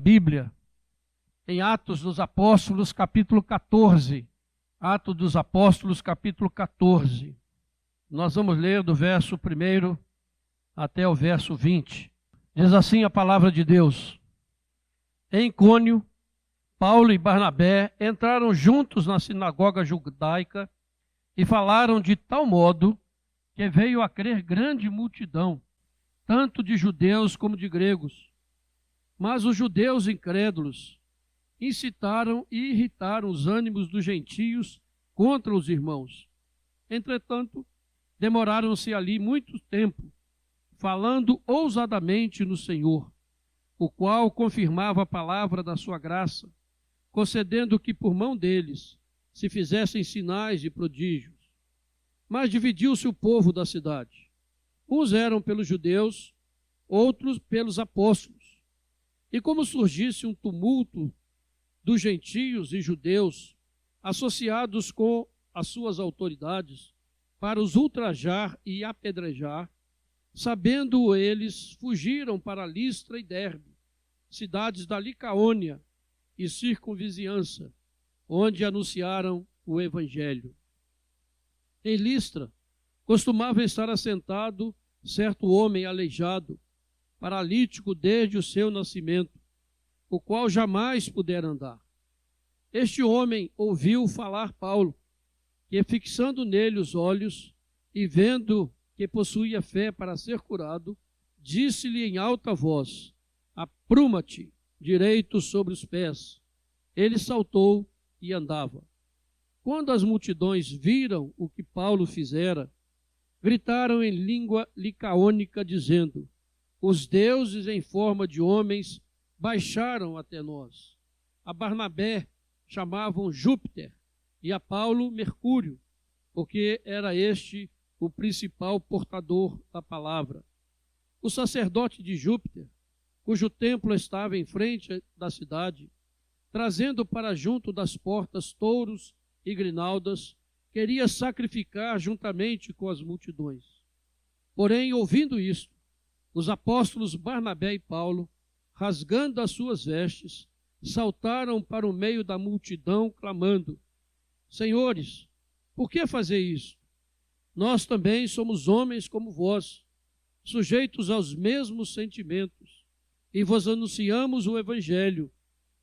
Bíblia em Atos dos Apóstolos, capítulo 14. Atos dos Apóstolos, capítulo 14. Nós vamos ler do verso 1 até o verso 20. Diz assim a palavra de Deus: Em Icônio, Paulo e Barnabé entraram juntos na sinagoga judaica e falaram de tal modo que veio a crer grande multidão, tanto de judeus como de gregos. Mas os judeus incrédulos incitaram e irritaram os ânimos dos gentios contra os irmãos. Entretanto, demoraram-se ali muito tempo, falando ousadamente no Senhor, o qual confirmava a palavra da sua graça, concedendo que por mão deles se fizessem sinais e prodígios. Mas dividiu-se o povo da cidade. Uns eram pelos judeus, outros pelos apóstolos. E como surgisse um tumulto dos gentios e judeus, associados com as suas autoridades, para os ultrajar e apedrejar, sabendo eles, fugiram para Listra e Derbe, cidades da Licaônia e circunvizinhança, onde anunciaram o evangelho. Em Listra, costumava estar assentado certo homem aleijado, paralítico desde o seu nascimento, o qual jamais pudera andar. Este homem ouviu falar Paulo, que fixando nele os olhos e vendo que possuía fé para ser curado, disse-lhe em alta voz: Apruma-te direito sobre os pés. Ele saltou e andava. Quando as multidões viram o que Paulo fizera, gritaram em língua licaônica, dizendo: Os deuses em forma de homens baixaram até nós. A Barnabé chamavam Júpiter e a Paulo Mercúrio, porque era este o principal portador da palavra. O sacerdote de Júpiter, cujo templo estava em frente da cidade, trazendo para junto das portas touros e grinaldas, queria sacrificar juntamente com as multidões. Porém, ouvindo isto, os apóstolos Barnabé e Paulo, rasgando as suas vestes, saltaram para o meio da multidão, clamando: Senhores, por que fazer isso? Nós também somos homens como vós, sujeitos aos mesmos sentimentos, e vos anunciamos o Evangelho,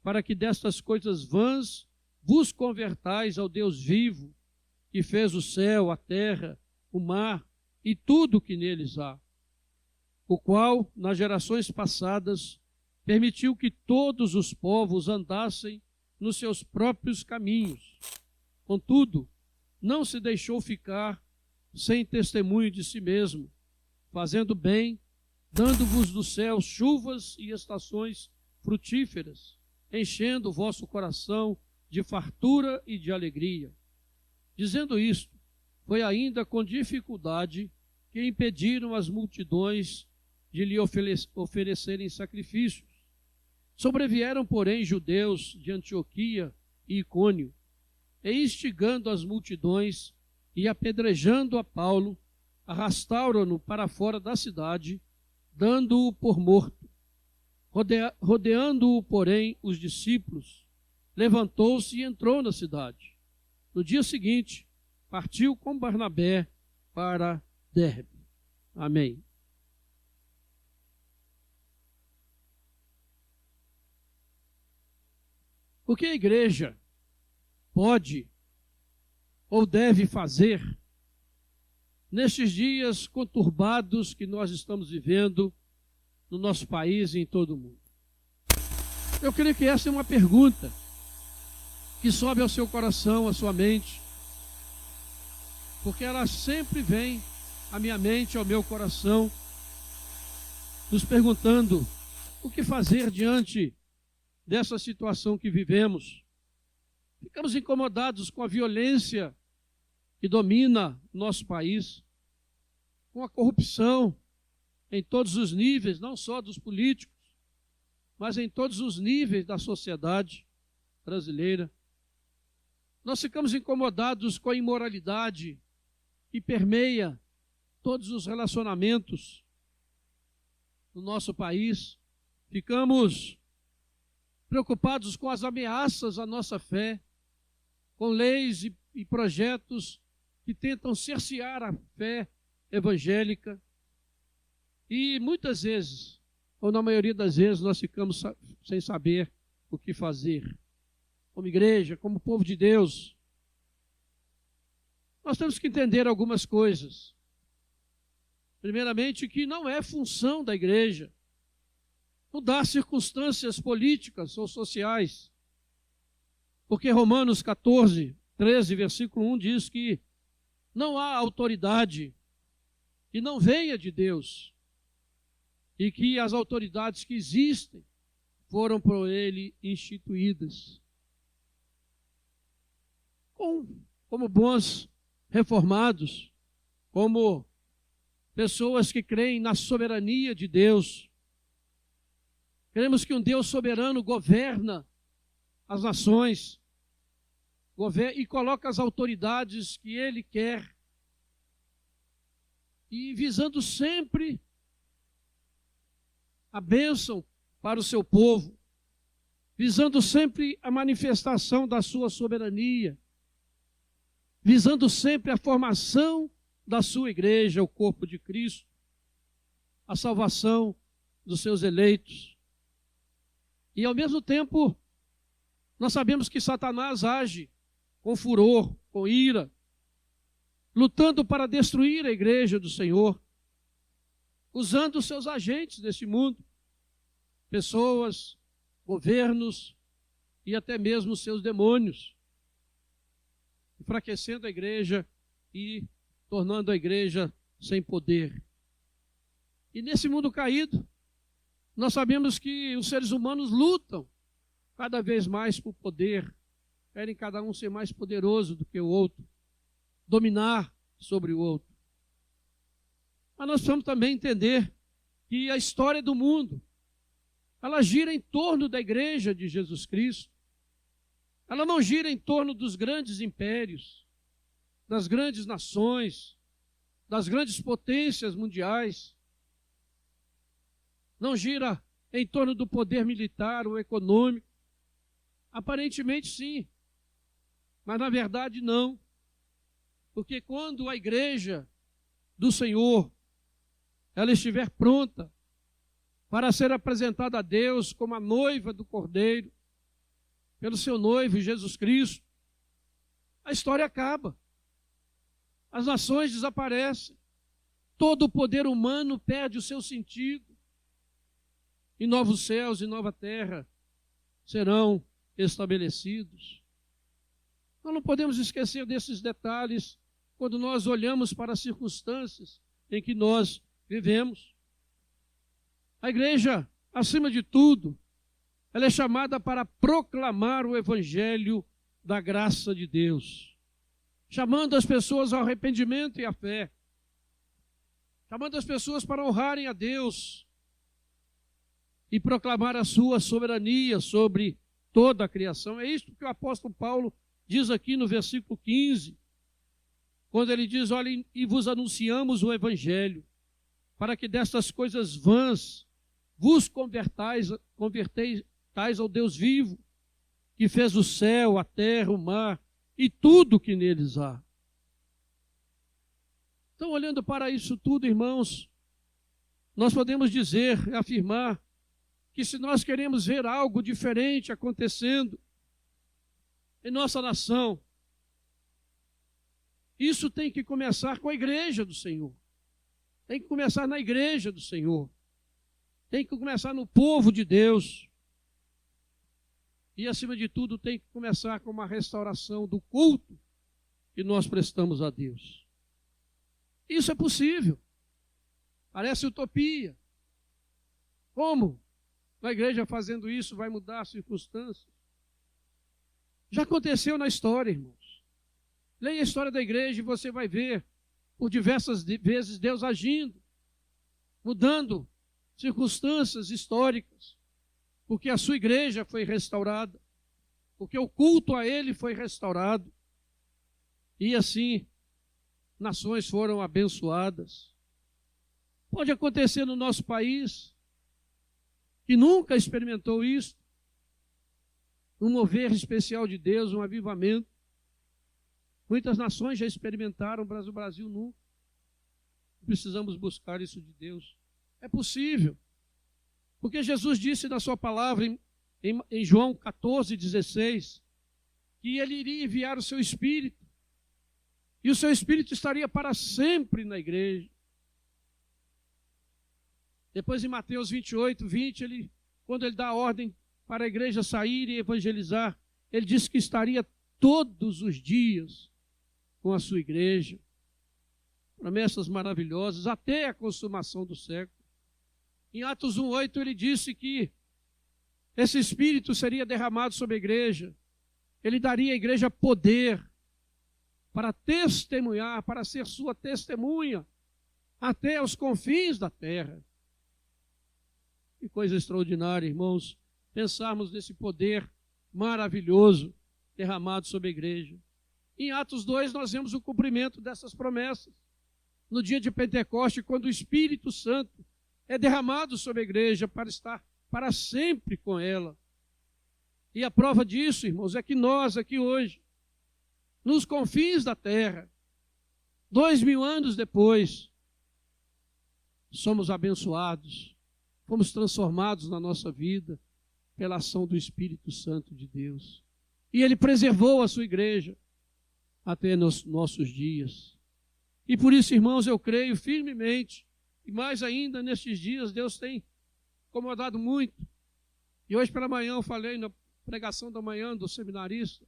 para que destas coisas vãs vos convertais ao Deus vivo, que fez o céu, a terra, o mar e tudo o que neles há, o qual, nas gerações passadas, permitiu que todos os povos andassem nos seus próprios caminhos. Contudo, não se deixou ficar sem testemunho de si mesmo, fazendo bem, dando-vos do céu chuvas e estações frutíferas, enchendo o vosso coração de fartura e de alegria. Dizendo isto, foi ainda com dificuldade que impediram as multidões de lhe oferecerem sacrifícios. Sobrevieram, porém, judeus de Antioquia e Icônio, e instigando as multidões e apedrejando a Paulo, arrastaram-no para fora da cidade, dando-o por morto. Rodeando-o, porém, os discípulos, levantou-se e entrou na cidade. No dia seguinte, partiu com Barnabé para Derbe. Amém. O que a igreja pode ou deve fazer nestes dias conturbados que nós estamos vivendo no nosso país e em todo o mundo? Eu creio que essa é uma pergunta que sobe ao seu coração, à sua mente, porque ela sempre vem à minha mente, ao meu coração, nos perguntando o que fazer diante dessa situação que vivemos. Ficamos incomodados com a violência que domina nosso país, com a corrupção em todos os níveis, não só dos políticos, mas em todos os níveis da sociedade brasileira. Nós ficamos incomodados com a imoralidade que permeia todos os relacionamentos no nosso país. Ficamos preocupados com as ameaças à nossa fé, com leis e projetos que tentam cercear a fé evangélica. E muitas vezes, ou na maioria das vezes, nós ficamos sem saber o que fazer. Como igreja, como povo de Deus, nós temos que entender algumas coisas. Primeiramente, que não é função da igreja mudar circunstâncias políticas ou sociais. Porque Romanos 14, 13, versículo 1 diz que não há autoridade que não venha de Deus e que as autoridades que existem foram por ele instituídas. Como bons reformados, como pessoas que creem na soberania de Deus, cremos que um Deus soberano governa as nações e coloca as autoridades que Ele quer, e visando sempre a bênção para o seu povo, visando sempre a manifestação da sua soberania, visando sempre a formação da sua igreja, o corpo de Cristo, a salvação dos seus eleitos. E ao mesmo tempo, nós sabemos que Satanás age com furor, com ira, lutando para destruir a igreja do Senhor, usando os seus agentes deste mundo, pessoas, governos e até mesmo os seus demônios, enfraquecendo a igreja e tornando a igreja sem poder. E nesse mundo caído, nós sabemos que os seres humanos lutam cada vez mais por poder, querem cada um ser mais poderoso do que o outro, dominar sobre o outro. Mas nós precisamos também entender que a história do mundo, ela gira em torno da igreja de Jesus Cristo. Ela não gira em torno dos grandes impérios, das grandes nações, das grandes potências mundiais. Não gira em torno do poder militar ou econômico. Aparentemente sim, mas na verdade não. Porque quando a igreja do Senhor, ela estiver pronta para ser apresentada a Deus como a noiva do Cordeiro, pelo seu noivo Jesus Cristo, a história acaba. As nações desaparecem. Todo o poder humano perde o seu sentido. E novos céus e nova terra serão estabelecidos. Nós não podemos esquecer desses detalhes quando nós olhamos para as circunstâncias em que nós vivemos. A igreja, acima de tudo, ela é chamada para proclamar o evangelho da graça de Deus, chamando as pessoas ao arrependimento e à fé, chamando as pessoas para honrarem a Deus e proclamar a sua soberania sobre toda a criação. É isso que o apóstolo Paulo diz aqui no versículo 15, quando ele diz: olhem, e vos anunciamos o evangelho, para que destas coisas vãs vos convertais ao Deus vivo, que fez o céu, a terra, o mar e tudo que neles há. Então, olhando para isso tudo, irmãos, nós podemos dizer, afirmar, que se nós queremos ver algo diferente acontecendo em nossa nação, isso tem que começar com a igreja do Senhor. Tem que começar na igreja do Senhor. Tem que começar no povo de Deus. E, acima de tudo, tem que começar com uma restauração do culto que nós prestamos a Deus. Isso é possível. Parece utopia. Como? Na igreja fazendo isso vai mudar as circunstâncias? Já aconteceu na história, irmãos. Leia a história da igreja e você vai ver por diversas vezes Deus agindo, mudando circunstâncias históricas, porque a sua igreja foi restaurada, porque o culto a Ele foi restaurado, e assim nações foram abençoadas. Pode acontecer no nosso país, que nunca experimentou isso, um mover especial de Deus, um avivamento. Muitas nações já experimentaram, o Brasil nunca. Precisamos buscar isso de Deus. É possível. Porque Jesus disse na sua palavra, em João 14,16, que ele iria enviar o seu Espírito. E o seu Espírito estaria para sempre na igreja. Depois em Mateus 28:20, quando ele dá a ordem para a igreja sair e evangelizar, ele disse que estaria todos os dias com a sua igreja. Promessas maravilhosas, até a consumação do século. Em Atos 1:8 ele disse que esse Espírito seria derramado sobre a igreja. Ele daria à igreja poder para testemunhar, para ser sua testemunha até os confins da terra. Que coisa extraordinária, irmãos, pensarmos nesse poder maravilhoso derramado sobre a igreja. Em Atos 2 nós vemos o cumprimento dessas promessas. No dia de Pentecoste, quando o Espírito Santo é derramado sobre a igreja para estar para sempre com ela. E a prova disso, irmãos, é que nós aqui hoje, nos confins da terra, 2000 anos depois, somos abençoados, fomos transformados na nossa vida pela ação do Espírito Santo de Deus. E Ele preservou a sua igreja até nos nossos dias. E por isso, irmãos, eu creio firmemente, e mais ainda nestes dias, Deus tem incomodado muito. E hoje pela manhã eu falei na pregação da manhã do seminarista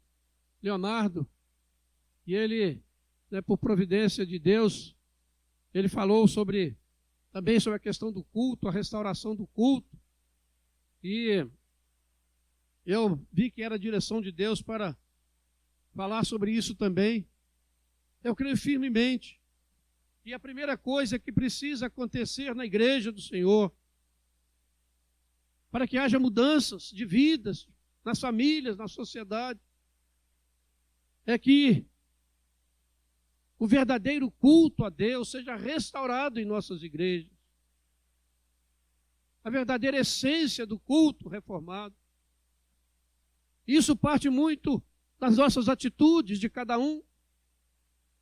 Leonardo, e ele, por providência de Deus, ele falou também sobre a questão do culto, a restauração do culto. E eu vi que era a direção de Deus para falar sobre isso também. Eu creio firmemente. E a primeira coisa que precisa acontecer na igreja do Senhor, para que haja mudanças de vidas, nas famílias, na sociedade, é que o verdadeiro culto a Deus seja restaurado em nossas igrejas. A verdadeira essência do culto reformado. Isso parte muito das nossas atitudes de cada um.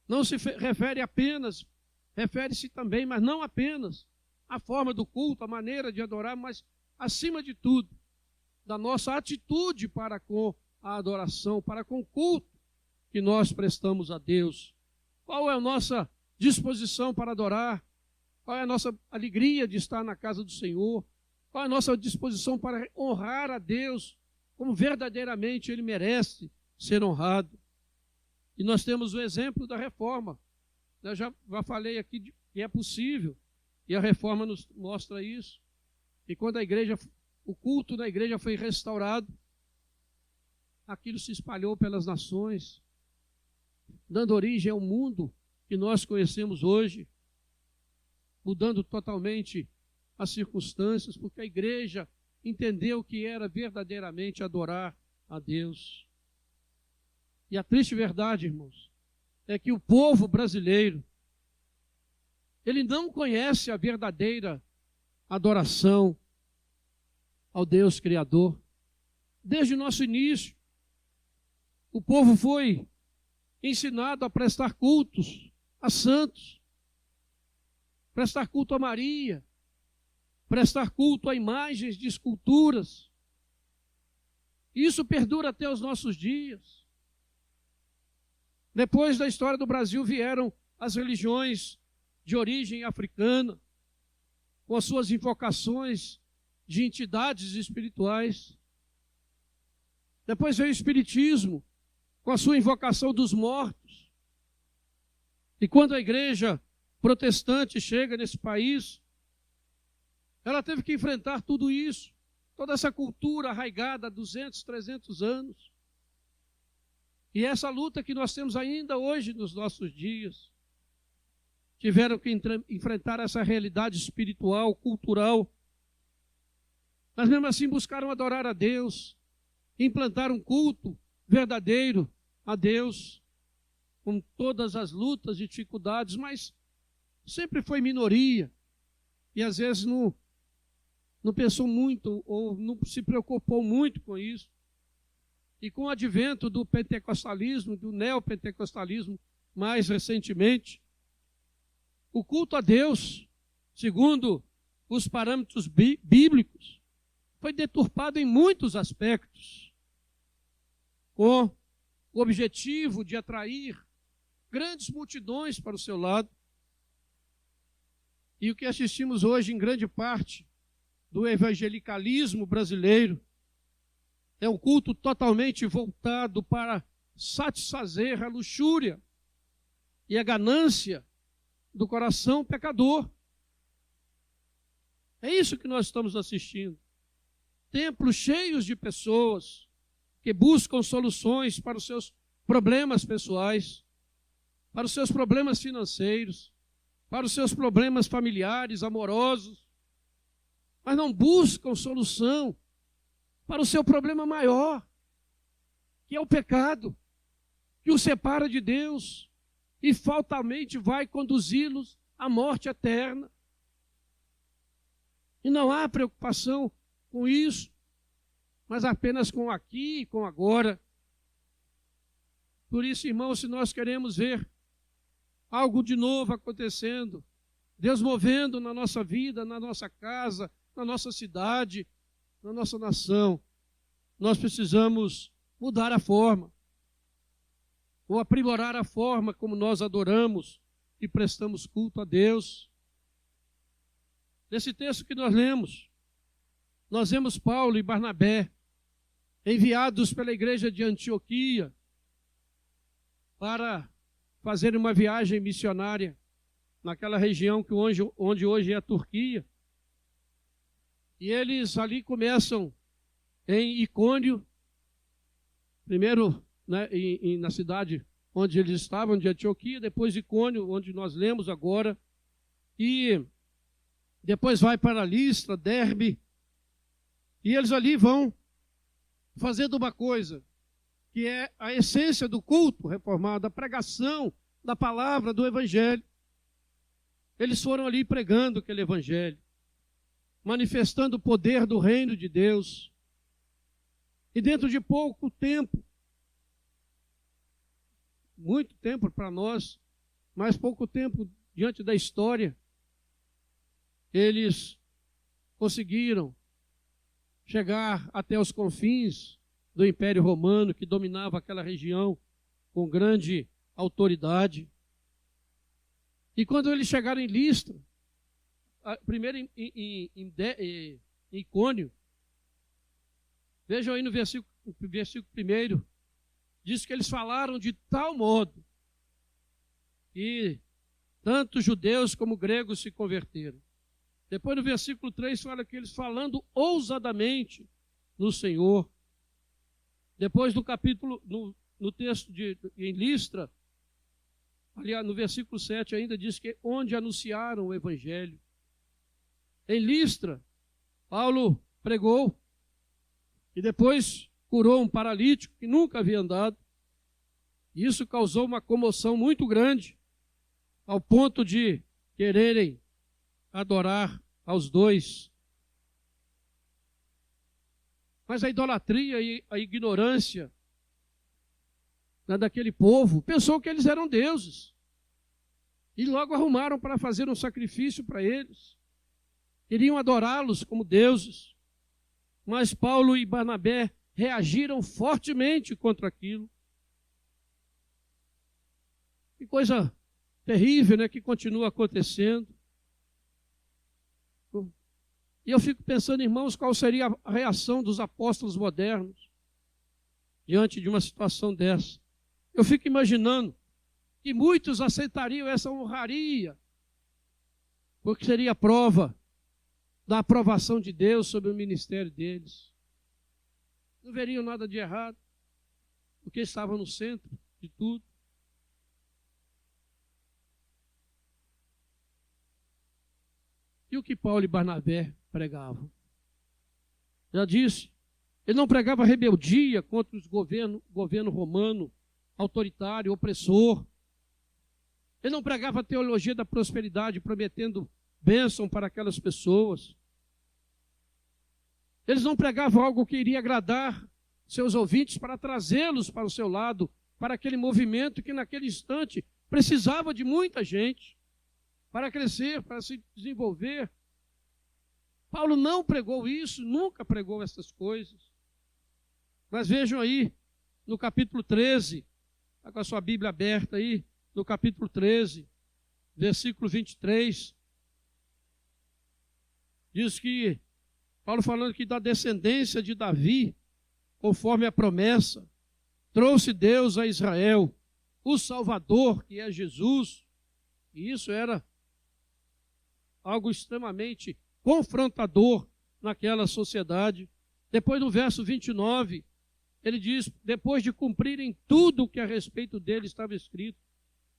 Não se refere apenas, refere-se também, mas não apenas, à forma do culto, a maneira de adorar, mas, acima de tudo, da nossa atitude para com a adoração, para com o culto que nós prestamos a Deus. Qual é a nossa disposição para adorar? Qual é a nossa alegria de estar na casa do Senhor? Qual é a nossa disposição para honrar a Deus como verdadeiramente Ele merece ser honrado? E nós temos o exemplo da reforma. Eu já falei aqui que é possível, e a reforma nos mostra isso. E quando o culto da igreja foi restaurado, aquilo se espalhou pelas nações, dando origem ao mundo que nós conhecemos hoje, mudando totalmente as circunstâncias, porque a igreja entendeu que era verdadeiramente adorar a Deus. E a triste verdade, irmãos, é que o povo brasileiro, ele não conhece a verdadeira adoração ao Deus Criador. Desde o nosso início, o povo foi ensinado a prestar cultos a santos, prestar culto a Maria, prestar culto a imagens de esculturas. Isso perdura até os nossos dias. Depois da história do Brasil vieram as religiões de origem africana, com as suas invocações de entidades espirituais. Depois veio o Espiritismo, com a sua invocação dos mortos. E quando a igreja protestante chega nesse país, ela teve que enfrentar tudo isso, toda essa cultura arraigada há 200, 300 anos. E essa luta que nós temos ainda hoje nos nossos dias, tiveram que enfrentar essa realidade espiritual, cultural, mas mesmo assim buscaram adorar a Deus, implantar um culto verdadeiro a Deus, com todas as lutas e dificuldades, mas sempre foi minoria, e às vezes não pensou muito, ou não se preocupou muito com isso. e com o advento do pentecostalismo, do neopentecostalismo, mais recentemente, o culto a Deus, segundo os parâmetros bíblicos, foi deturpado em muitos aspectos, com o objetivo de atrair grandes multidões para o seu lado. E o que assistimos hoje, em grande parte, do evangelicalismo brasileiro, é um culto totalmente voltado para satisfazer a luxúria e a ganância do coração pecador. É isso que nós estamos assistindo. Templos cheios de pessoas que buscam soluções para os seus problemas pessoais, para os seus problemas financeiros, para os seus problemas familiares, amorosos, mas não buscam solução para o seu problema maior, que é o pecado, que o separa de Deus e fatalmente vai conduzi-los à morte eterna. E não há preocupação com isso, mas apenas com aqui e com agora. Por isso, irmãos, se nós queremos ver algo de novo acontecendo, Deus movendo na nossa vida, na nossa casa, na nossa cidade, na nossa nação, nós precisamos mudar a forma, ou aprimorar a forma como nós adoramos e prestamos culto a Deus. Nesse texto que nós lemos, nós vemos Paulo e Barnabé enviados pela igreja de Antioquia para fazer uma viagem missionária naquela região que onde hoje é a Turquia. E eles ali começam em Icônio, primeiro, né, na cidade onde eles estavam, de Antioquia, depois Icônio, onde nós lemos agora, e depois vai para Listra, Derbe, e eles ali vão fazendo uma coisa, que é a essência do culto reformado, a pregação da palavra do Evangelho. Eles foram ali pregando aquele Evangelho, manifestando o poder do reino de Deus. E dentro de pouco tempo, muito tempo para nós, mas pouco tempo diante da história, eles conseguiram chegar até os confins do Império Romano, que dominava aquela região com grande autoridade. E quando eles chegaram em Listra, primeiro em Icônio, vejam aí no versículo 1, diz que eles falaram de tal modo que tanto judeus como gregos se converteram. Depois no versículo 3 fala que eles falando ousadamente no Senhor. Depois no capítulo, no texto em Listra, aliás, no versículo 7 ainda diz que onde anunciaram o Evangelho. Em Listra, Paulo pregou e depois curou um paralítico que nunca havia andado. Isso causou uma comoção muito grande, ao ponto de quererem adorar aos dois. Mas a idolatria e a ignorância, né, daquele povo pensou que eles eram deuses. E logo arrumaram para fazer um sacrifício para eles. Queriam adorá-los como deuses. Mas Paulo e Barnabé reagiram fortemente contra aquilo. Que coisa terrível, né, que continua acontecendo. E eu fico pensando, irmãos, qual seria a reação dos apóstolos modernos diante de uma situação dessa. Eu fico imaginando que muitos aceitariam essa honraria, porque seria prova da aprovação de Deus sobre o ministério deles. Não veriam nada de errado, porque estavam no centro de tudo. E o que Paulo e Barnabé pregavam? Já disse, ele não pregava rebeldia contra o governo romano, autoritário, opressor. Ele não pregava a teologia da prosperidade, prometendo bênção para aquelas pessoas. Eles não pregavam algo que iria agradar seus ouvintes, para trazê-los para o seu lado, para aquele movimento que naquele instante precisava de muita gente para crescer, para se desenvolver. Paulo não pregou isso, nunca pregou essas coisas. Mas vejam aí, no capítulo 13, está com a sua Bíblia aberta aí, no capítulo 13, versículo 23, diz que, Paulo falando aqui da descendência de Davi, conforme a promessa, trouxe Deus a Israel o Salvador, que é Jesus, e isso era algo extremamente confrontador naquela sociedade. Depois no verso 29, ele diz, depois de cumprirem tudo o que a respeito dele estava escrito,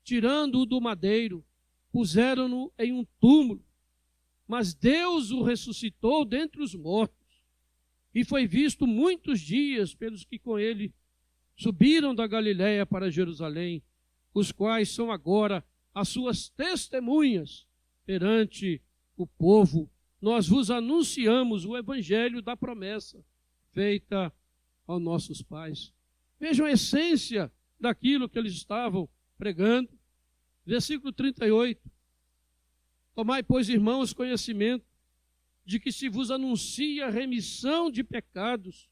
tirando-o do madeiro, puseram-no em um túmulo, mas Deus o ressuscitou dentre os mortos, e foi visto muitos dias pelos que com ele subiram da Galiléia para Jerusalém, os quais são agora as suas testemunhas perante o povo. Nós vos anunciamos o evangelho da promessa feita aos nossos pais. Vejam a essência daquilo que eles estavam pregando. Versículo 38. Tomai, pois, irmãos, conhecimento de que se vos anuncia remissão de pecados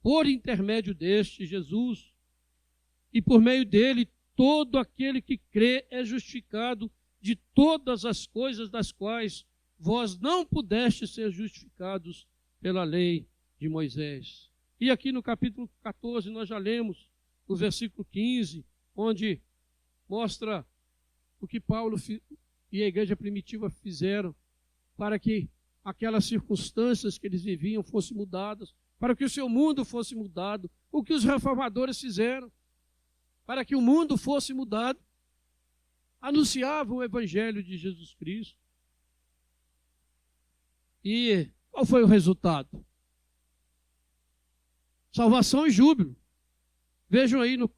por intermédio deste Jesus, e por meio dele todo aquele que crê é justificado de todas as coisas das quais vós não pudestes ser justificados pela lei de Moisés. E aqui no capítulo 14 nós já lemos o versículo 15, onde mostra o que Paulo e a igreja primitiva fizeram para que aquelas circunstâncias que eles viviam fossem mudadas, para que o seu mundo fosse mudado, o que os reformadores fizeram, para que o mundo fosse mudado, anunciavam o evangelho de Jesus Cristo. E qual foi o resultado? Salvação e júbilo. Vejam aí no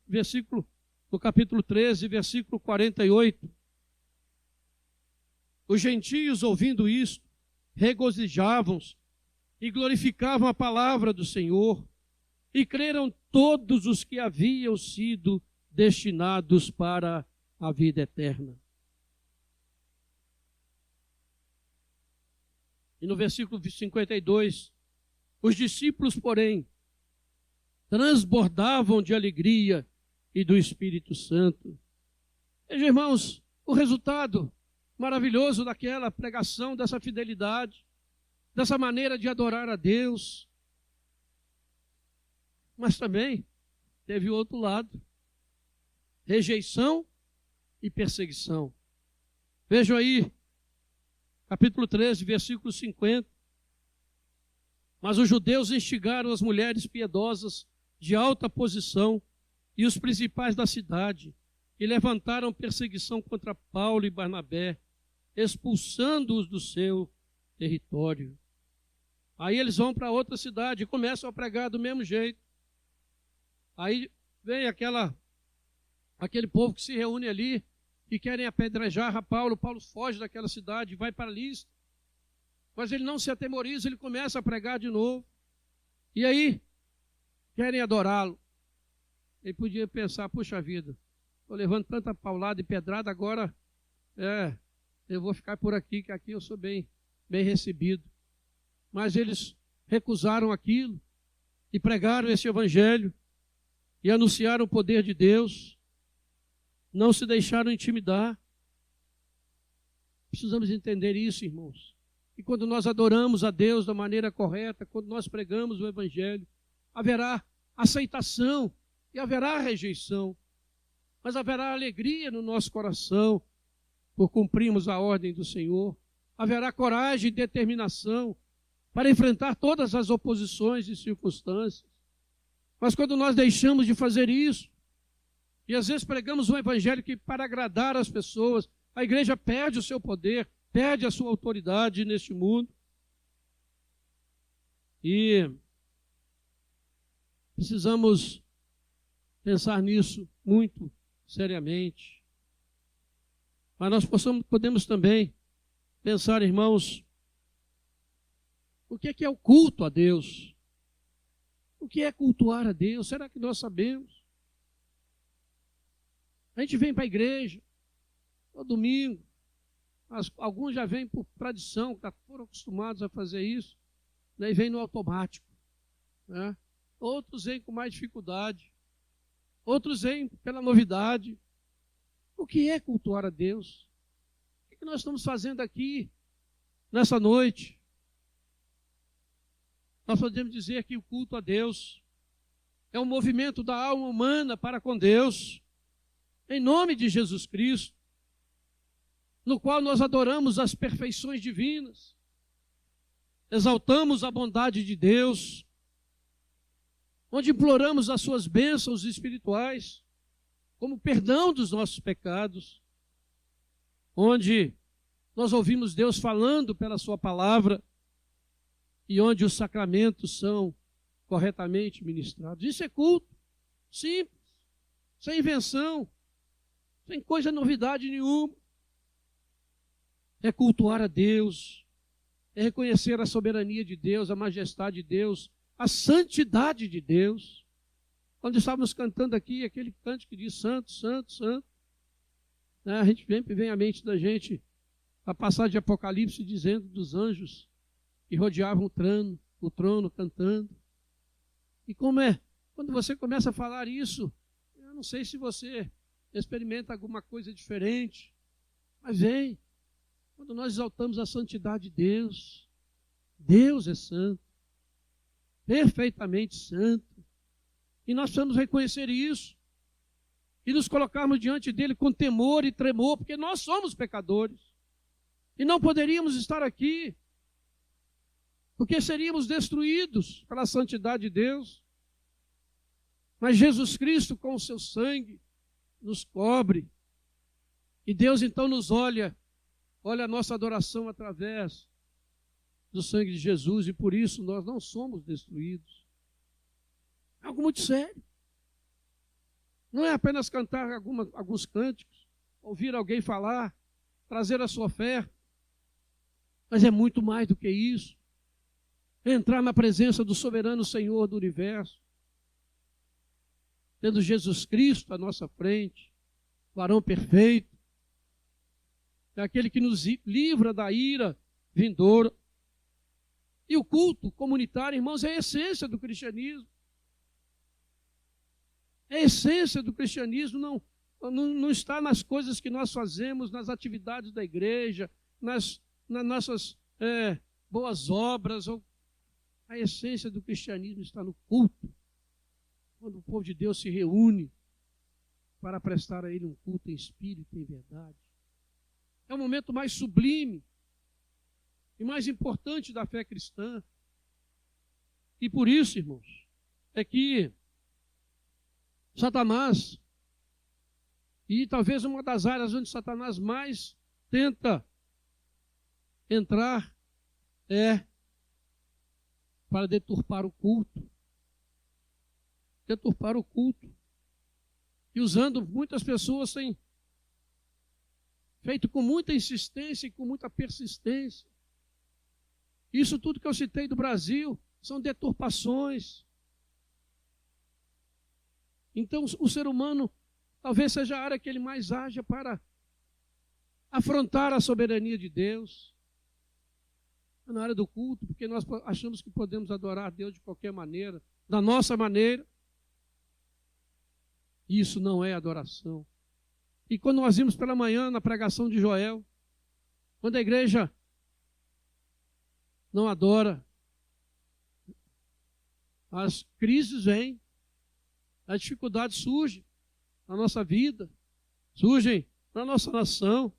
capítulo 13, versículo 48. Os gentios, ouvindo isto, regozijavam-se e glorificavam a palavra do Senhor, e creram todos os que haviam sido destinados para a vida eterna. E no versículo 52, os discípulos, porém, transbordavam de alegria e do Espírito Santo. Veja, irmãos, o resultado maravilhoso daquela pregação, dessa fidelidade, dessa maneira de adorar a Deus. Mas também teve o outro lado, rejeição e perseguição. Vejam aí, capítulo 13, versículo 50. Mas os judeus instigaram as mulheres piedosas de alta posição e os principais da cidade, e levantaram perseguição contra Paulo e Barnabé, expulsando-os do seu território. Aí eles vão para outra cidade e começam a pregar do mesmo jeito. Aí vem aquele povo que se reúne ali e querem apedrejar a Paulo. Paulo foge daquela cidade, vai para Listra. Mas ele não se atemoriza, ele começa a pregar de novo. E aí, querem adorá-lo. Ele podia pensar, puxa vida, estou levando tanta paulada e pedrada, agora eu vou ficar por aqui, que aqui eu sou bem recebido. Mas eles recusaram aquilo e pregaram esse evangelho e anunciaram o poder de Deus. Não se deixaram intimidar. Precisamos entender isso, irmãos. E quando nós adoramos a Deus da maneira correta, quando nós pregamos o evangelho, haverá aceitação e haverá rejeição, mas haverá alegria no nosso coração por cumprirmos a ordem do Senhor. Haverá coragem e determinação para enfrentar todas as oposições e circunstâncias. Mas quando nós deixamos de fazer isso, e às vezes pregamos um evangelho que para agradar as pessoas, a igreja perde o seu poder, perde a sua autoridade neste mundo. E precisamos pensar nisso muito seriamente. Mas nós podemos também pensar, irmãos, o que é o culto a Deus? O que é cultuar a Deus? Será que nós sabemos? A gente vem para a igreja todo domingo. Alguns já vêm por tradição, foram acostumados a fazer isso, né, e vêm no automático. Né? Outros vêm com mais dificuldade. Outros vêm pela novidade. O que é cultuar a Deus? O que nós estamos fazendo aqui, nessa noite? Nós podemos dizer que o culto a Deus é um movimento da alma humana para com Deus, em nome de Jesus Cristo, no qual nós adoramos as perfeições divinas, exaltamos a bondade de Deus, onde imploramos as suas bênçãos espirituais, como perdão dos nossos pecados, onde nós ouvimos Deus falando pela sua palavra e onde os sacramentos são corretamente ministrados. Isso é culto, simples, sem invenção, sem coisa novidade nenhuma. É cultuar a Deus, é reconhecer a soberania de Deus, a majestade de Deus, a santidade de Deus. Quando estávamos cantando aqui, aquele canto que diz santo, santo, santo, né, a gente vem à mente da gente a passagem de Apocalipse dizendo dos anjos que rodeavam o trono cantando. E como é? Quando você começa a falar isso, eu não sei se você experimenta alguma coisa diferente, mas vem. Quando nós exaltamos a santidade de Deus, Deus é santo, perfeitamente santo, e nós precisamos reconhecer isso, e nos colocarmos diante dele com temor e tremor, porque nós somos pecadores, e não poderíamos estar aqui, porque seríamos destruídos pela santidade de Deus, mas Jesus Cristo com o seu sangue nos cobre, e Deus então nos olha a nossa adoração através do sangue de Jesus, e por isso nós não somos destruídos. É algo muito sério. Não é apenas cantar alguns cânticos, ouvir alguém falar, trazer a sua oferta, mas é muito mais do que isso. Entrar na presença do soberano Senhor do universo, tendo Jesus Cristo à nossa frente, varão perfeito, é aquele que nos livra da ira vindoura. E o culto comunitário, irmãos, é a essência do cristianismo. É a essência do cristianismo, não está nas coisas que nós fazemos, nas atividades da igreja, nas nossas boas obras. A essência do cristianismo está no culto, quando o povo de Deus se reúne para prestar a Ele um culto em espírito e em verdade. É o momento mais sublime e mais importante da fé cristã. E por isso, irmãos, é que Satanás, e talvez uma das áreas onde Satanás mais tenta entrar, é para deturpar o culto. Deturpar o culto. E usando, muitas pessoas têm feito com muita insistência e com muita persistência. Isso tudo que eu citei do Brasil são deturpações. Então o ser humano talvez seja a área que ele mais haja para afrontar a soberania de Deus. Na área do culto, porque nós achamos que podemos adorar a Deus de qualquer maneira, da nossa maneira. Isso não é adoração. E quando nós vimos pela manhã na pregação de Joel, quando a igreja não adora, as crises vêm, as dificuldades surgem na nossa vida, surgem na nossa nação.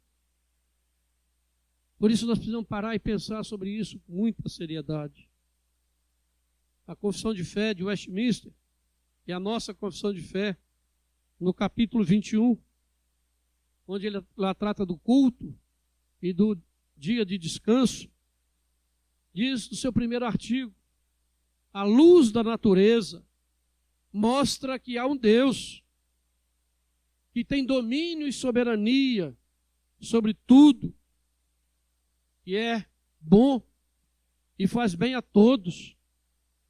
Por isso nós precisamos parar e pensar sobre isso com muita seriedade. A confissão de fé de Westminster e a nossa confissão de fé, no capítulo 21, onde ele lá trata do culto e do dia de descanso, diz no seu primeiro artigo: a luz da natureza mostra que há um Deus que tem domínio e soberania sobre tudo, que é bom e faz bem a todos,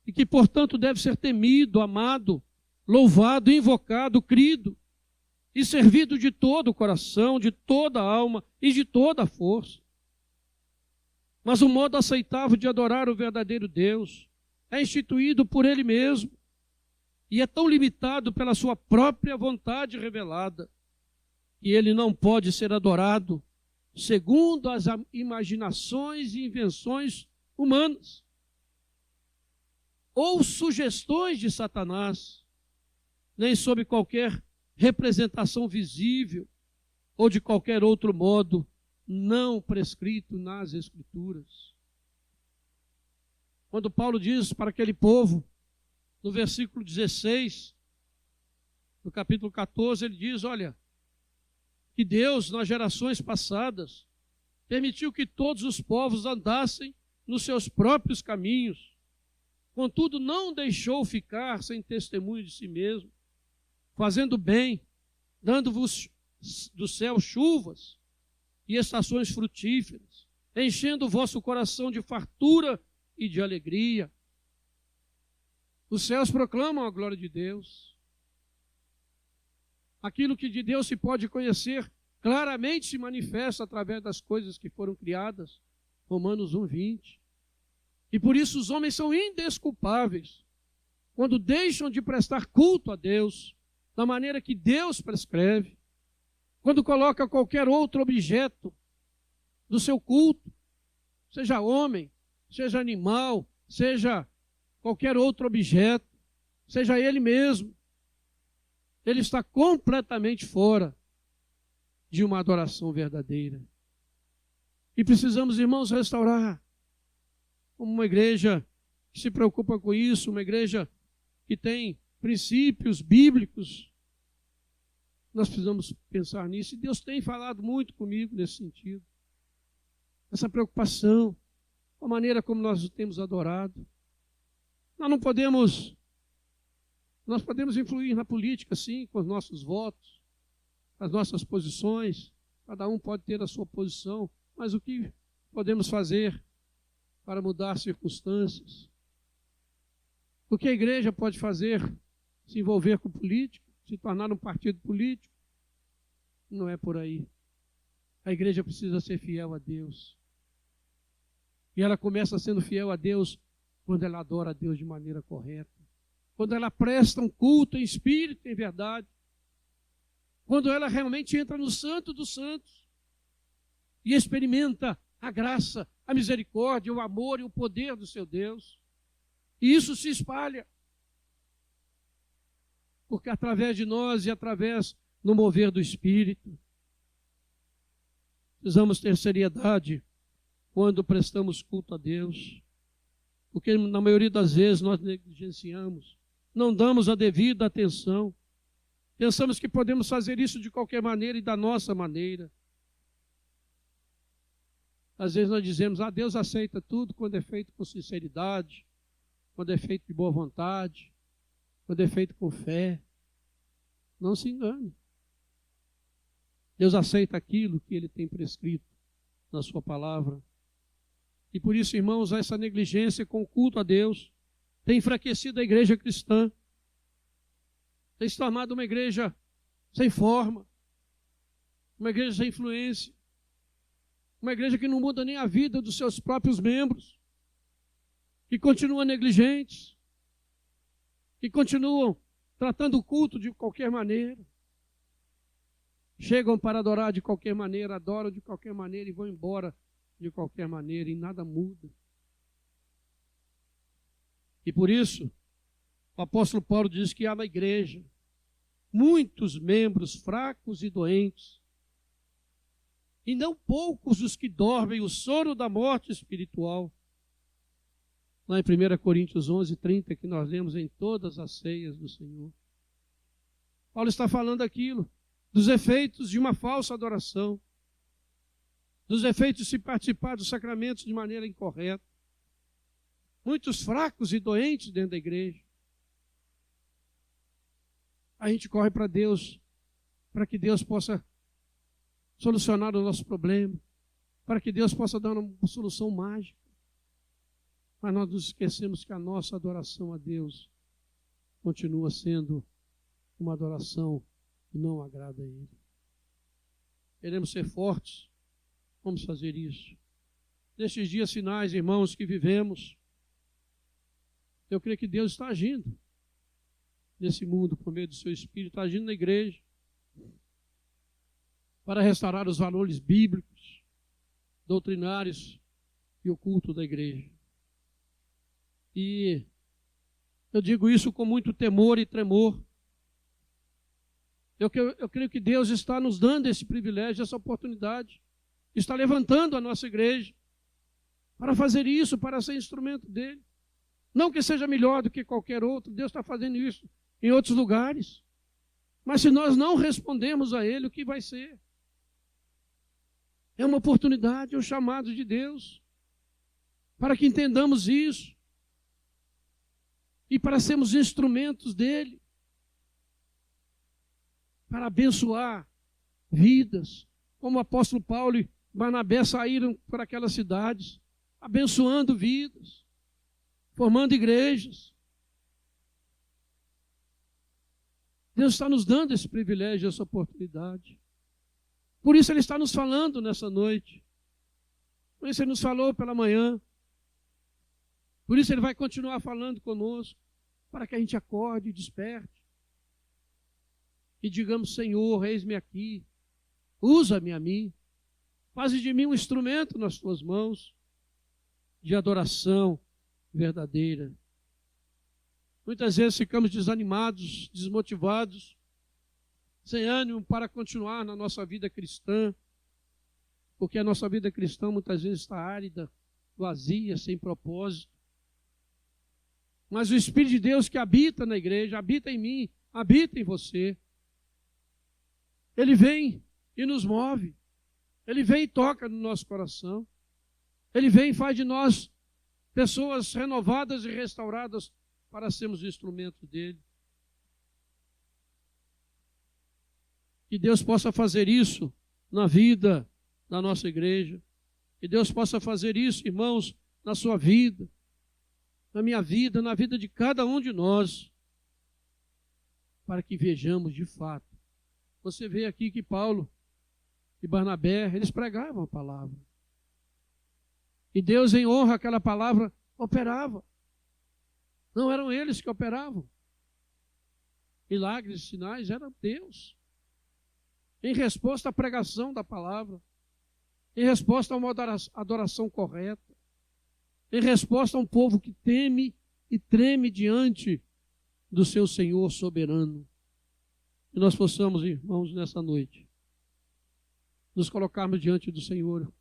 e que, portanto, deve ser temido, amado, louvado, invocado, crido e servido de todo o coração, de toda a alma e de toda a força. Mas o modo aceitável de adorar o verdadeiro Deus é instituído por Ele mesmo e é tão limitado pela sua própria vontade revelada que Ele não pode ser adorado segundo as imaginações e invenções humanas ou sugestões de Satanás, nem sob qualquer representação visível ou de qualquer outro modo não prescrito nas Escrituras. Quando Paulo diz para aquele povo, no versículo 16, no capítulo 14, ele diz, olha, que Deus, nas gerações passadas, permitiu que todos os povos andassem nos seus próprios caminhos, contudo não deixou ficar sem testemunho de si mesmo, fazendo bem, dando-vos do céu chuvas e estações frutíferas, enchendo o vosso coração de fartura e de alegria. Os céus proclamam a glória de Deus. Aquilo que de Deus se pode conhecer claramente se manifesta através das coisas que foram criadas. Romanos 1:20. E por isso os homens são indesculpáveis quando deixam de prestar culto a Deus da maneira que Deus prescreve, quando coloca qualquer outro objeto do seu culto, seja homem, seja animal, seja qualquer outro objeto, seja ele mesmo, ele está completamente fora de uma adoração verdadeira. E precisamos, irmãos, restaurar como uma igreja que se preocupa com isso, uma igreja que tem princípios bíblicos. Nós precisamos pensar nisso, e Deus tem falado muito comigo nesse sentido. Essa preocupação com a maneira como nós temos adorado. Nós podemos influir na política, sim, com os nossos votos, as nossas posições. Cada um pode ter a sua posição, mas o que podemos fazer para mudar circunstâncias? O que a igreja pode fazer? Se envolver com política? Se tornar um partido político? Não é por aí. A igreja precisa ser fiel a Deus. E ela começa sendo fiel a Deus quando ela adora a Deus de maneira correta. Quando ela presta um culto em espírito e em verdade. Quando ela realmente entra no Santo dos Santos e experimenta a graça, a misericórdia, o amor e o poder do seu Deus. E isso se espalha. Porque através de nós e através do mover do Espírito, precisamos ter seriedade quando prestamos culto a Deus. Porque na maioria das vezes nós negligenciamos, não damos a devida atenção. Pensamos que podemos fazer isso de qualquer maneira e da nossa maneira. Às vezes nós dizemos, Deus aceita tudo quando é feito com sinceridade, quando é feito de boa vontade, quando é feito com fé. Não se engane. Deus aceita aquilo que Ele tem prescrito na sua palavra. E por isso, irmãos, essa negligência com o culto a Deus tem enfraquecido a igreja cristã. Tem se tornado uma igreja sem forma, uma igreja sem influência, uma igreja que não muda nem a vida dos seus próprios membros, que continua negligentes, que continuam tratando o culto de qualquer maneira. Chegam para adorar de qualquer maneira, adoram de qualquer maneira e vão embora de qualquer maneira e nada muda. E por isso, o apóstolo Paulo diz que há na igreja muitos membros fracos e doentes, e não poucos os que dormem o sono da morte espiritual. Lá em 1 Coríntios 11:30, que nós lemos em todas as ceias do Senhor. Paulo está falando aquilo, dos efeitos de uma falsa adoração, dos efeitos de se participar dos sacramentos de maneira incorreta. Muitos fracos e doentes dentro da igreja. A gente corre para Deus, para que Deus possa solucionar o nosso problema, para que Deus possa dar uma solução mágica. Mas nós nos esquecemos que a nossa adoração a Deus continua sendo uma adoração que não agrada a Ele. Queremos ser fortes, vamos fazer isso. Nestes dias finais, irmãos, que vivemos, eu creio que Deus está agindo nesse mundo por meio do seu Espírito, está agindo na igreja para restaurar os valores bíblicos, doutrinários e o culto da igreja. E eu digo isso com muito temor e tremor. Eu creio que Deus está nos dando esse privilégio, essa oportunidade, está levantando a nossa igreja para fazer isso, para ser instrumento dele. Não que seja melhor do que qualquer outro, Deus está fazendo isso em outros lugares. Mas se nós não respondemos a ele, o que vai ser? É uma oportunidade, é um chamado de Deus, para que entendamos isso e para sermos instrumentos dele, para abençoar vidas, como o apóstolo Paulo e Barnabé saíram por aquelas cidades, abençoando vidas, formando igrejas. Deus está nos dando esse privilégio, essa oportunidade. Por isso Ele está nos falando nessa noite. Por isso Ele nos falou pela manhã. Por isso Ele vai continuar falando conosco, para que a gente acorde e desperte. E digamos: Senhor, eis-me aqui, usa-me a mim, faz de mim um instrumento nas tuas mãos, de adoração verdadeira. Muitas vezes ficamos desanimados, desmotivados, sem ânimo para continuar na nossa vida cristã, porque a nossa vida cristã muitas vezes está árida, vazia, sem propósito. Mas o Espírito de Deus que habita na igreja, habita em mim, habita em você, Ele vem e nos move, Ele vem e toca no nosso coração, Ele vem e faz de nós pessoas renovadas e restauradas para sermos instrumentos dele. Que Deus possa fazer isso na vida da nossa igreja. Que Deus possa fazer isso, irmãos, na sua vida, na minha vida, na vida de cada um de nós, para que vejamos de fato. Você vê aqui que Paulo e Barnabé, eles pregavam a palavra. E Deus, em honra àquela palavra, operava. Não eram eles que operavam. Milagres e sinais eram Deus. Em resposta à pregação da palavra, em resposta a uma adoração correta, em resposta a um povo que teme e treme diante do seu Senhor soberano. Que nós possamos, irmãos, nessa noite, nos colocarmos diante do Senhor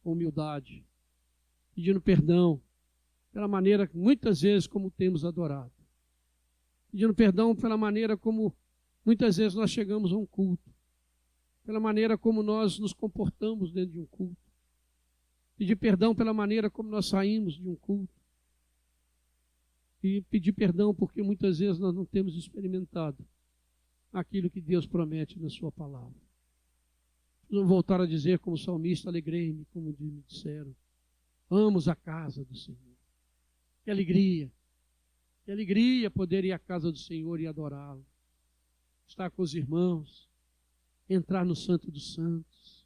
com humildade, pedindo perdão pela maneira, muitas vezes, como temos adorado. Pedindo perdão pela maneira como, muitas vezes, nós chegamos a um culto. Pela maneira como nós nos comportamos dentro de um culto. Pedir perdão pela maneira como nós saímos de um culto. E pedir perdão porque, muitas vezes, nós não temos experimentado aquilo que Deus promete na sua palavra. Vamos voltar a dizer, como salmista: alegrei-me, como me disseram. Vamos à casa do Senhor. Que alegria poder ir à casa do Senhor e adorá-lo. Estar com os irmãos, entrar no Santo dos Santos.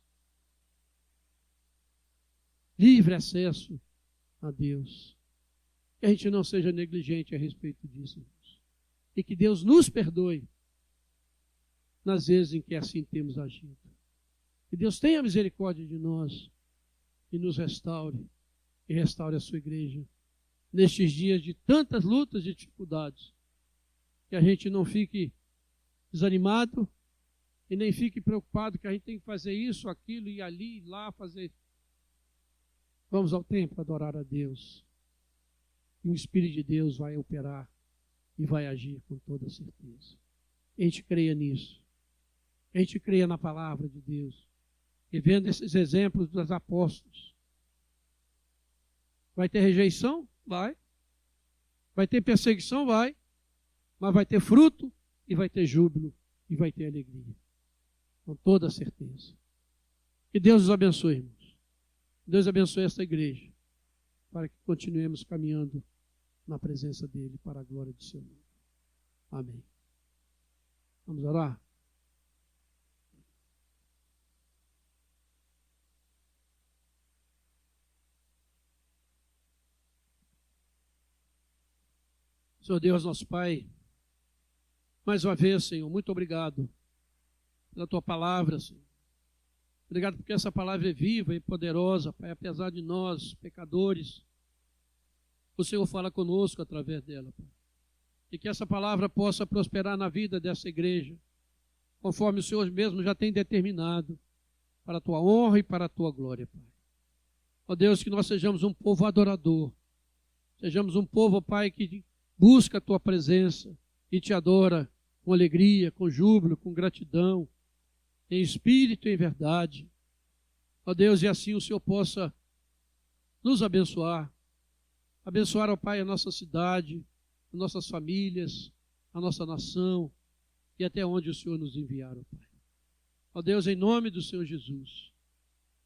Livre acesso a Deus. Que a gente não seja negligente a respeito disso, irmãos. E que Deus nos perdoe nas vezes em que assim temos agido. Que Deus tenha misericórdia de nós e nos restaure, e restaure a sua igreja nestes dias de tantas lutas e dificuldades. Que a gente não fique desanimado e nem fique preocupado que a gente tem que fazer isso, aquilo, e ali, e lá fazer. Vamos ao templo adorar a Deus. E o Espírito de Deus vai operar e vai agir com toda certeza. A gente creia nisso. A gente creia na palavra de Deus. E vendo esses exemplos dos apóstolos. Vai ter rejeição? Vai. Vai ter perseguição? Vai. Mas vai ter fruto e vai ter júbilo e vai ter alegria. Com toda certeza. Que Deus os abençoe, irmãos. Deus abençoe esta igreja. para que continuemos caminhando na presença dele para a glória do seu nome. Amém. Vamos orar? Senhor Deus, nosso Pai, mais uma vez, Senhor, muito obrigado pela Tua palavra, Senhor. Obrigado porque essa palavra é viva e poderosa, Pai, apesar de nós, pecadores, o Senhor fala conosco através dela, Pai. E que essa palavra possa prosperar na vida dessa igreja, conforme o Senhor mesmo já tem determinado, para a Tua honra e para a Tua glória, Pai. Ó Deus, que nós sejamos um povo adorador, sejamos um povo, Pai, que busca a Tua presença e Te adora com alegria, com júbilo, com gratidão, em espírito e em verdade. Ó Deus, e assim o Senhor possa nos abençoar. Abençoar, ó Pai, a nossa cidade, as nossas famílias, a nossa nação e até onde o Senhor nos enviar, ó Pai. Ó Deus, em nome do Senhor Jesus,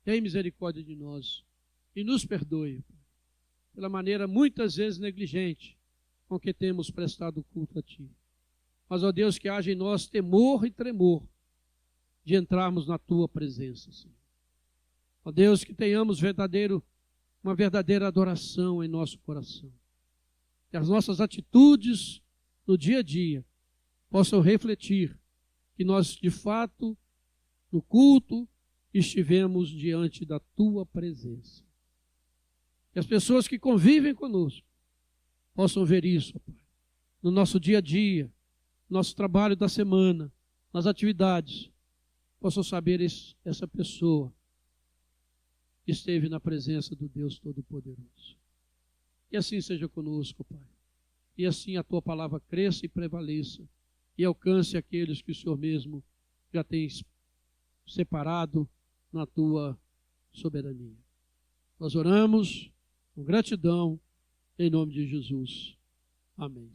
tem misericórdia de nós e nos perdoe, Pai, pela maneira muitas vezes negligente com que temos prestado culto a Ti. Mas, ó Deus, que haja em nós temor e tremor de entrarmos na Tua presença, Senhor. Ó Deus, que tenhamos uma verdadeira adoração em nosso coração. Que as nossas atitudes no dia a dia possam refletir que nós, de fato, no culto, estivemos diante da Tua presença. Que as pessoas que convivem conosco possam ver isso, Pai, no nosso dia a dia, no nosso trabalho da semana, nas atividades, possam saber essa pessoa esteve na presença do Deus Todo-Poderoso. Que assim seja conosco, Pai. E assim a Tua palavra cresça e prevaleça e alcance aqueles que o Senhor mesmo já tem separado na Tua soberania. Nós oramos com gratidão em nome de Jesus. Amém.